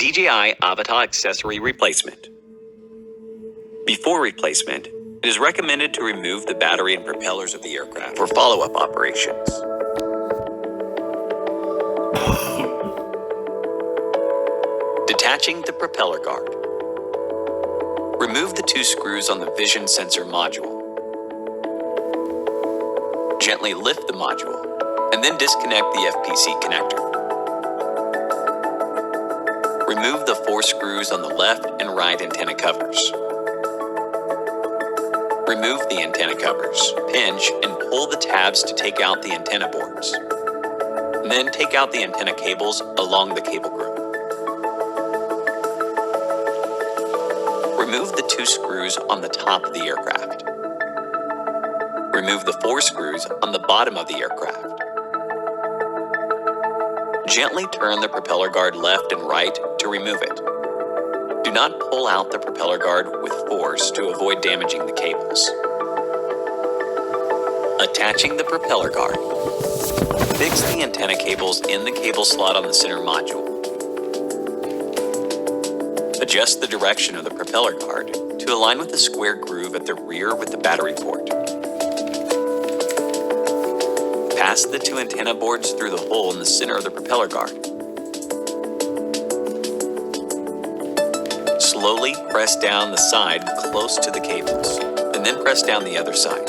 DJI Avata accessory replacement. Before replacement, it is recommended to remove the battery and propellers of the aircraft for follow-up operations. Detaching the propeller guard. Remove the two screws on the vision sensor module. Gently lift the module, and then disconnect the FPC connector. Remove the 4 screws on the left and right antenna covers. Remove the antenna covers, pinch, and pull the tabs to take out the antenna boards. Then take out the antenna cables along the cable group. Remove the 2 screws on the top of the aircraft. Remove the 4 screws on the bottom of the aircraft. Gently turn the propeller guard left and right to remove it. Do not pull out the propeller guard with force to avoid damaging the cables. Attaching the propeller guard. Fix the antenna cables in the cable slot on the center module. Adjust the direction of the propeller guard to align with the square groove at the rear with the battery port. Pass the 2 antenna boards through the hole in the center of the propeller guard. Slowly press down the side close to the cables, and then press down the other side.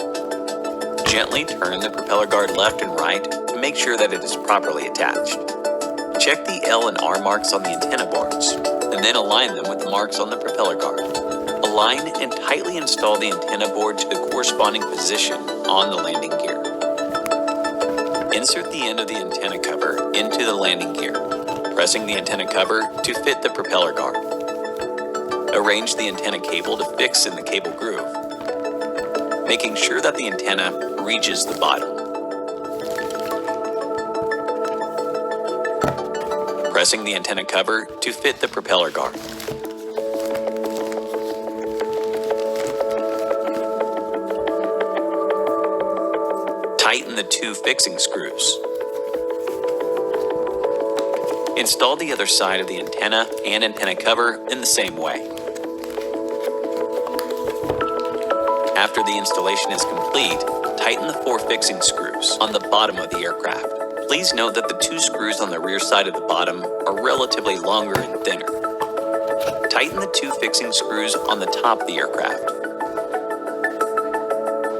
Gently turn the propeller guard left and right to make sure that it is properly attached. Check the L and R marks on the antenna boards, and then align them with the marks on the propeller guard. Align and tightly install the antenna board to the corresponding position on the landing gear. Insert the end of the antenna cover into the landing gear, pressing the antenna cover to fit the propeller guard. Arrange the antenna cable to fix in the cable groove, making sure that the antenna reaches the bottom. Pressing the antenna cover to fit the propeller guard. Tighten the 2 fixing screws. Install the other side of the antenna and antenna cover in the same way. After the installation is complete, tighten the 4 fixing screws on the bottom of the aircraft. Please note that the 2 screws on the rear side of the bottom are relatively longer and thinner. Tighten the 2 fixing screws on the top of the aircraft.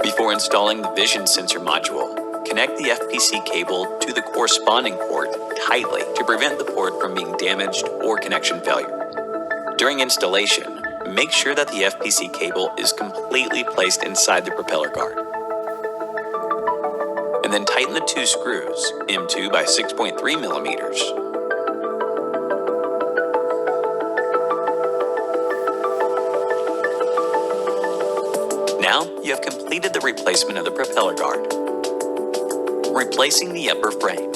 Before installing the vision sensor module, connect the FPC cable to the corresponding port tightly to prevent the port from being damaged or connection failure. During installation, make sure that the FPC cable is completely placed inside the propeller guard. And then tighten the 2 screws, M2 by 6.3 millimeters. Now you have completed the replacement of the propeller guard. Replacing the upper frame.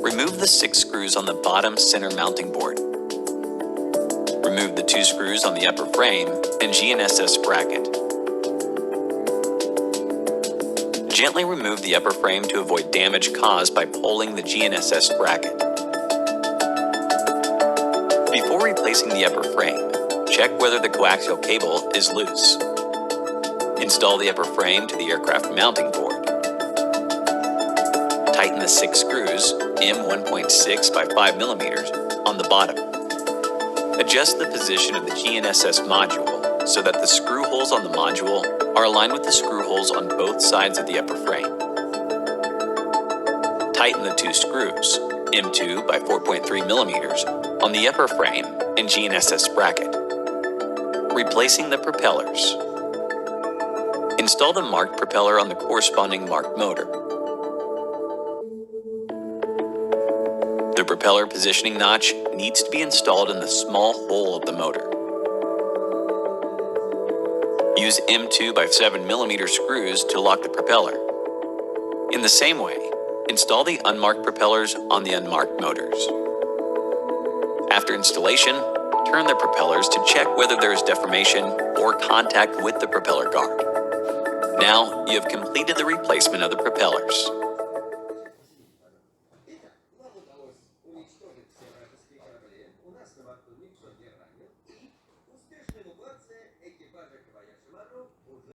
Remove the 6 screws on the bottom center mounting board. Remove the 2 screws on the upper frame and GNSS bracket. Gently remove the upper frame to avoid damage caused by pulling the GNSS bracket. Before replacing the upper frame, check whether the coaxial cable is loose. Install the upper frame to the aircraft mounting board. Tighten the 6 screws, M1.6 by 5 millimeters, on the bottom. Adjust the position of the GNSS module so that the screw holes on the module are aligned with the screw holes on both sides of the upper frame. Tighten the 2 screws, M2 by 4.3 millimeters, on the upper frame and GNSS bracket. Replacing the propellers. Install the marked propeller on the corresponding marked motor. The propeller positioning notch needs to be installed in the small hole of the motor. Use M2 by 7 millimeter screws to lock the propeller. In the same way, install the unmarked propellers on the unmarked motors. After installation, turn the propellers to check whether there is deformation or contact with the propeller guard. Now you have completed the replacement of the propellers.